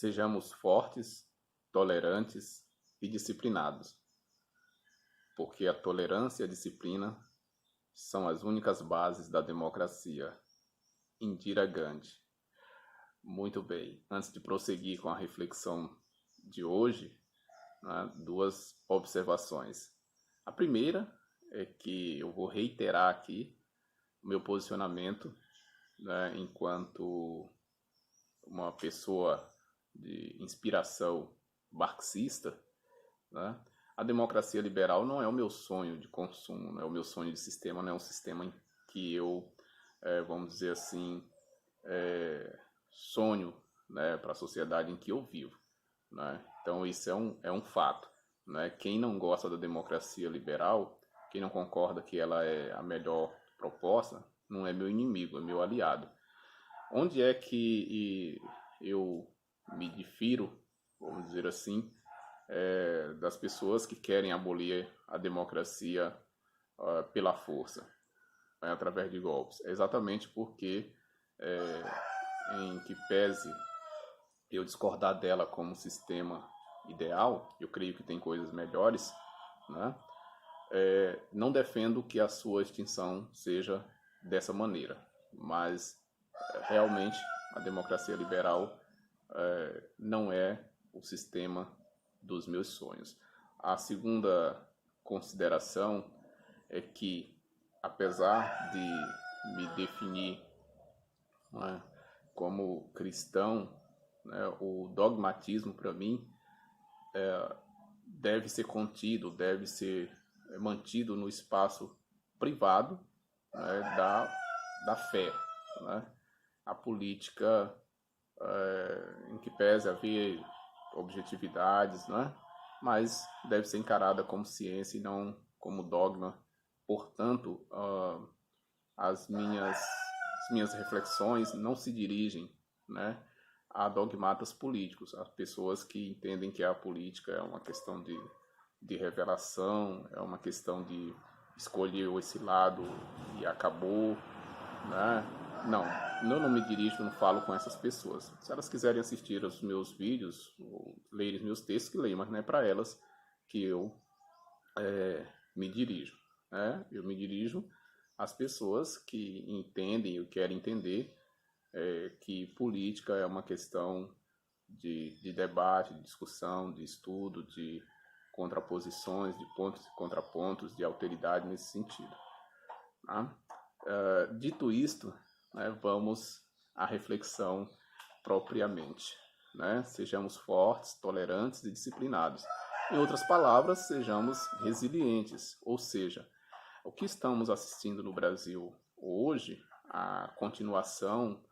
Sejamos fortes, tolerantes e disciplinados, porque a tolerância e a disciplina são as únicas bases da democracia. Indira Gandhi. Muito bem. Antes de prosseguir com a reflexão de hoje, né, duas observações. A primeira é que eu vou reiterar aqui o meu posicionamento, né, enquanto uma pessoa de inspiração marxista, né? A democracia liberal não é o meu sonho de consumo, não é o meu sonho de sistema, não é um sistema em que eu, vamos dizer assim, sonho, né, para a sociedade em que eu vivo, né? Então isso é um fato, né? Quem não gosta da democracia liberal, quem não concorda que ela é a melhor proposta, não é meu inimigo, é meu aliado. Onde é que eu me difiro, vamos dizer assim, das pessoas que querem abolir a democracia pela força, né, através de golpes? É exatamente porque, em que pese eu discordar dela como sistema ideal, eu creio que tem coisas melhores, né? Não defendo que a sua extinção seja dessa maneira, mas realmente a democracia liberal não é o sistema dos meus sonhos. A segunda consideração é que, apesar de me definir, né, como cristão, né, o dogmatismo para mim deve ser contido, deve ser mantido no espaço privado, né, da fé, né? A política, em que pese haver objetividades, né? Mas deve ser encarada como ciência e não como dogma. Portanto, as minhas reflexões não se dirigem, né, a dogmatas políticos, a pessoas que entendem que a política é uma questão de revelação, é uma questão de escolher esse lado e acabou, né? Não, eu não me dirijo, não falo com essas pessoas. Se elas quiserem assistir aos meus vídeos, ou lerem os meus textos, que leiam, mas não é para elas que eu me dirijo, né? Eu me dirijo às pessoas que entendem ou querem entender que política é uma questão de debate, de discussão, de estudo, de contraposições, de pontos e contrapontos, de alteridade nesse sentido. Tá? Dito isto, né, vamos à reflexão propriamente, né? Sejamos fortes, tolerantes e disciplinados. Em outras palavras, sejamos resilientes, ou seja, o que estamos assistindo no Brasil hoje, a continuação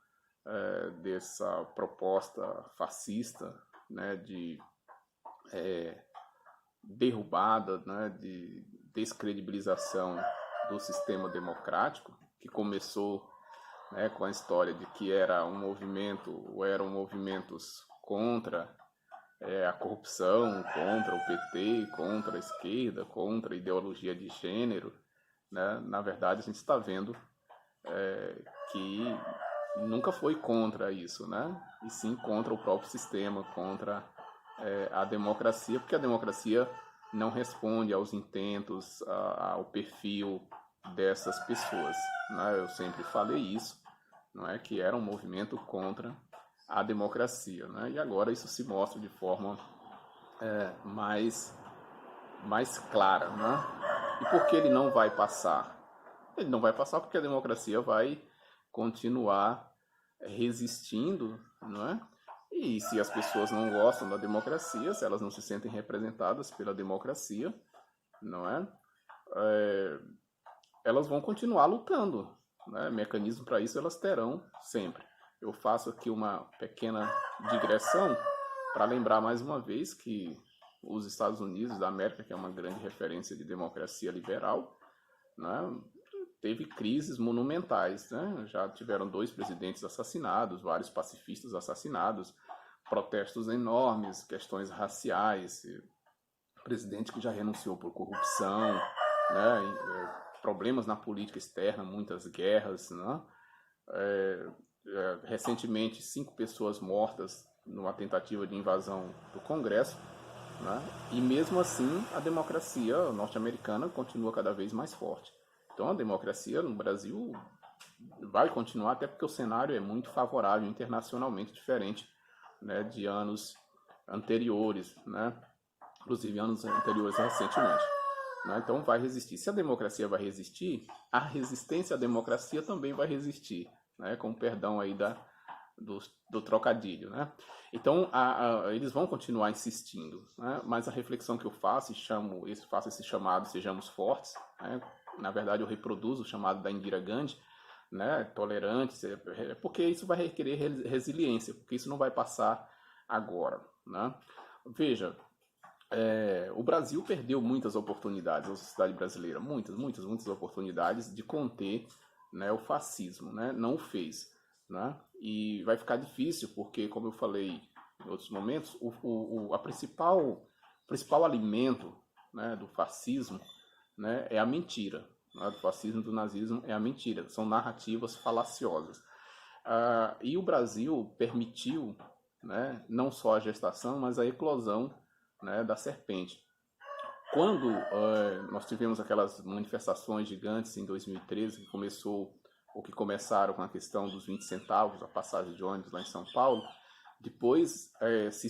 dessa proposta fascista, né, de derrubada, né, de descredibilização do sistema democrático, que começou, né, com a história de que era um movimento, ou eram movimentos contra a corrupção, contra o PT, contra a esquerda, contra a ideologia de gênero, né? Na verdade, a gente está vendo que nunca foi contra isso, né? E sim contra o próprio sistema, contra a democracia, porque a democracia não responde aos intentos, ao perfil dessas pessoas, né? Eu sempre falei isso, não é, que era um movimento contra a democracia, né? E agora isso se mostra de forma mais clara, né? E por que ele não vai passar? Ele não vai passar porque a democracia vai continuar resistindo, não é? E se as pessoas não gostam da democracia, se elas não se sentem representadas pela democracia, não é? Elas vão continuar lutando, né? Mecanismo para isso elas terão sempre. Eu faço aqui uma pequena digressão para lembrar mais uma vez que os Estados Unidos da América, que é uma grande referência de democracia liberal, né, teve crises monumentais, né? Já tiveram 2 presidentes assassinados, vários pacifistas assassinados, protestos enormes, questões raciais, presidente que já renunciou por corrupção, né? Problemas na política externa, muitas guerras, né? recentemente 5 pessoas mortas numa tentativa de invasão do Congresso, né? E mesmo assim a democracia norte-americana continua cada vez mais forte. Então a democracia no Brasil vai continuar, até porque o cenário é muito favorável internacionalmente, diferente, né, de anos anteriores, né? Inclusive anos anteriores recentemente. Né? Então vai resistir. Se a democracia vai resistir, a resistência à democracia também vai resistir, né? Com perdão aí do trocadilho, né? Então eles vão continuar insistindo, né? Mas a reflexão que eu faço, faço esse chamado Sejamos Fortes, né? Na verdade eu reproduzo o chamado da Indira Gandhi, né? Tolerantes, porque isso vai requerer resiliência, porque isso não vai passar agora, né? Veja, o Brasil perdeu muitas oportunidades, a sociedade brasileira, muitas oportunidades de conter, né, o fascismo, né? Não o fez, né? E vai ficar difícil porque, como eu falei em outros momentos, o principal alimento, né, do fascismo, né, é a mentira. Né? Do fascismo, do nazismo é a mentira. São narrativas falaciosas. E o Brasil permitiu, né, não só a gestação, mas a eclosão, né, da serpente. Quando nós tivemos aquelas manifestações gigantes em 2013, que começaram com a questão dos 20 centavos, a passagem de ônibus lá em São Paulo, depois se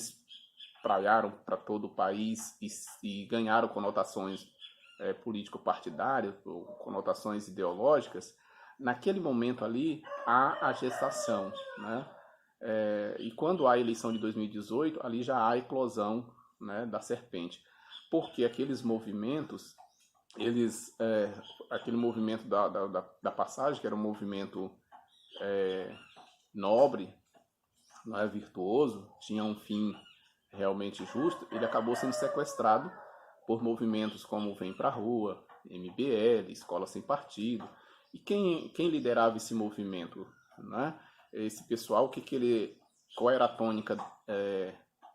espraiaram para todo o país e ganharam conotações político-partidárias, ou conotações ideológicas. Naquele momento ali, há a gestação, né? E quando há a eleição de 2018, ali já há a eclosão, né, da serpente. Porque aqueles movimentos, aquele movimento da passagem, que era um movimento nobre, não é, virtuoso, tinha um fim realmente justo, ele acabou sendo sequestrado por movimentos como Vem Pra Rua, MBL, Escola Sem Partido. E quem liderava esse movimento? Né? Esse pessoal, qual era a tônica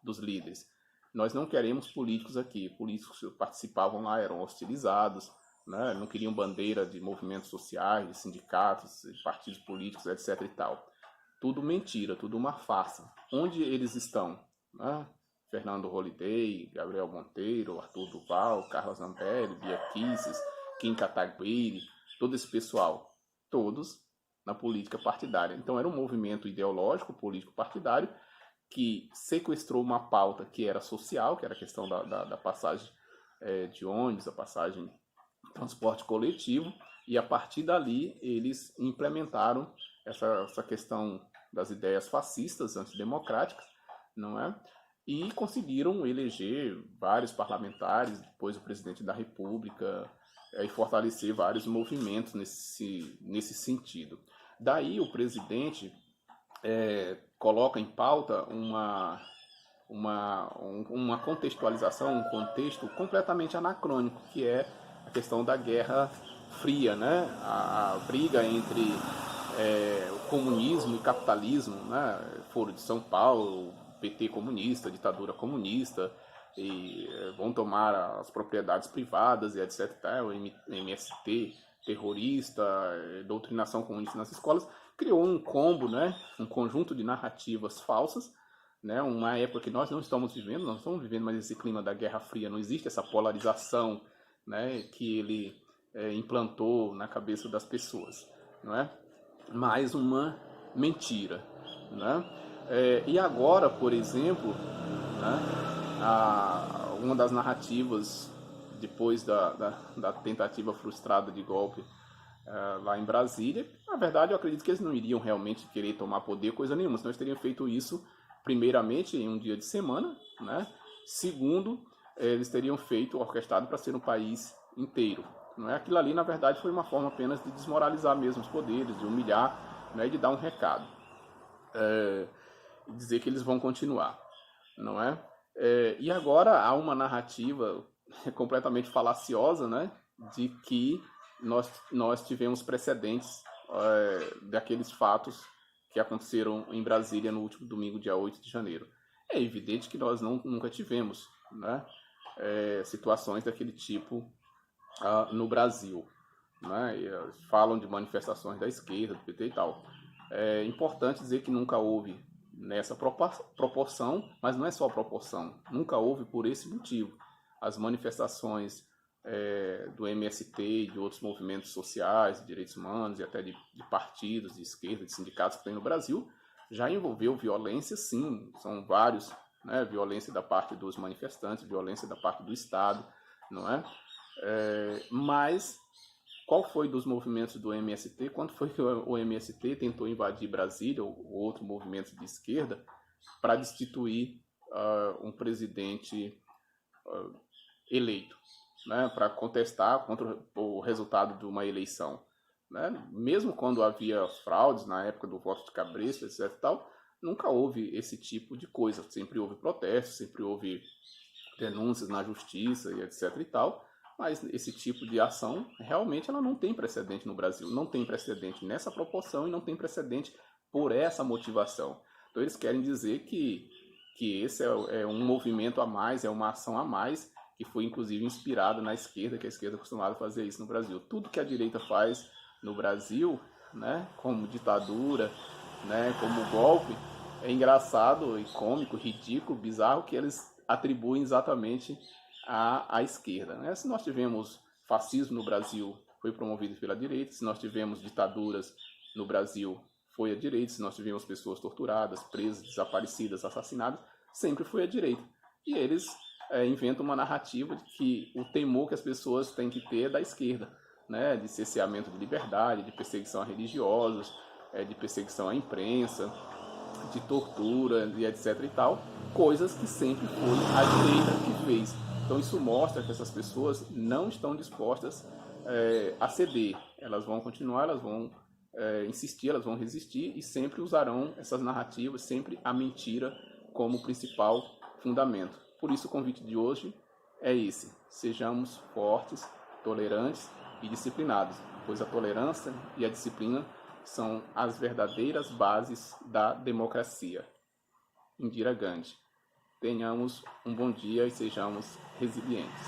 dos líderes? Nós não queremos políticos aqui. Políticos que participavam lá eram hostilizados, né? Não queriam bandeira de movimentos sociais, de sindicatos, de partidos políticos, etc. e tal. Tudo mentira, tudo uma farsa. Onde eles estão? Né? Fernando Holliday, Gabriel Monteiro, Arthur Duval, Carlos Zambelli, Bia Kicis, Kim Kataguiri, todo esse pessoal, todos na política partidária. Então era um movimento ideológico, político partidário, que sequestrou uma pauta que era social, que era a questão da passagem de ônibus, a passagem de transporte coletivo, e a partir dali eles implementaram essa questão das ideias fascistas, antidemocráticas, não é? E conseguiram eleger vários parlamentares, depois o presidente da República, e fortalecer vários movimentos nesse sentido. Daí o presidente coloca em pauta uma contextualização, um contexto completamente anacrônico, que é a questão da Guerra Fria, né? A briga entre o comunismo e capitalismo, né? Foro de São Paulo, PT comunista, ditadura comunista, e vão tomar as propriedades privadas e etc. O MST terrorista, doutrinação comunista nas escolas, criou um combo, né? Um conjunto de narrativas falsas, né? Uma época que nós não estamos vivendo, nós estamos vivendo mais esse clima da Guerra Fria, não existe essa polarização, né? Que ele implantou na cabeça das pessoas, não é? Mais uma mentira, né? E agora, por exemplo, né, uma das narrativas, depois da tentativa frustrada de golpe lá em Brasília, na verdade eu acredito que eles não iriam realmente querer tomar poder, coisa nenhuma, senão eles teriam feito isso primeiramente em um dia de semana, né? Segundo, eles teriam feito orquestrado para ser um país inteiro. Não é? Aquilo ali, na verdade, foi uma forma apenas de desmoralizar mesmo os poderes, de humilhar, né, de dar um recado. E dizer que eles vão continuar. Não é? E agora há uma narrativa completamente falaciosa, né, de que nós tivemos precedentes daqueles fatos que aconteceram em Brasília no último domingo, dia 8 de janeiro. É evidente que nós nunca tivemos, né, situações daquele tipo no Brasil, né? Falam de manifestações da esquerda, do PT e tal. É importante dizer que nunca houve nessa proporção, mas não é só a proporção, nunca houve por esse motivo. As manifestações do MST e de outros movimentos sociais, de direitos humanos e até de partidos de esquerda, de sindicatos que tem no Brasil, já envolveu violência, sim, são vários, né? Violência da parte dos manifestantes, violência da parte do Estado, não é? Mas qual foi dos movimentos do MST? Quando foi que o MST tentou invadir Brasília ou outro movimento de esquerda para destituir um presidente eleito, né, para contestar contra o resultado de uma eleição? Né? Mesmo quando havia fraudes na época do voto de cabresto, etc. Tal, nunca houve esse tipo de coisa. Sempre houve protestos, sempre houve denúncias na justiça e etc. e tal. Mas esse tipo de ação realmente ela não tem precedente no Brasil, não tem precedente nessa proporção e não tem precedente por essa motivação. Então eles querem dizer que esse é um movimento a mais, é uma ação a mais, que foi inclusive inspirada na esquerda, que a esquerda é acostumada a fazer isso no Brasil. Tudo que a direita faz no Brasil, né, como ditadura, né, como golpe, é engraçado e cômico, ridículo, bizarro, que eles atribuem exatamente à esquerda. Né? Se nós tivemos fascismo no Brasil, foi promovido pela direita. Se nós tivemos ditaduras no Brasil, foi a direita. Se nós tivemos pessoas torturadas, presas, desaparecidas, assassinadas, sempre foi a direita. E eles inventam uma narrativa de que o temor que as pessoas têm que ter é da esquerda, né? De cerceamento de liberdade, de perseguição a religiosos, de perseguição à imprensa, de tortura e etc e tal, coisas que sempre foi a direita que fez. Então isso mostra que essas pessoas não estão dispostas a ceder. Elas vão continuar, elas vão insistir, elas vão resistir e sempre usarão essas narrativas, sempre a mentira como principal fundamento. Por isso o convite de hoje é esse: sejamos fortes, tolerantes e disciplinados, pois a tolerância e a disciplina são as verdadeiras bases da democracia. Indira Gandhi. Tenhamos um bom dia e sejamos resilientes.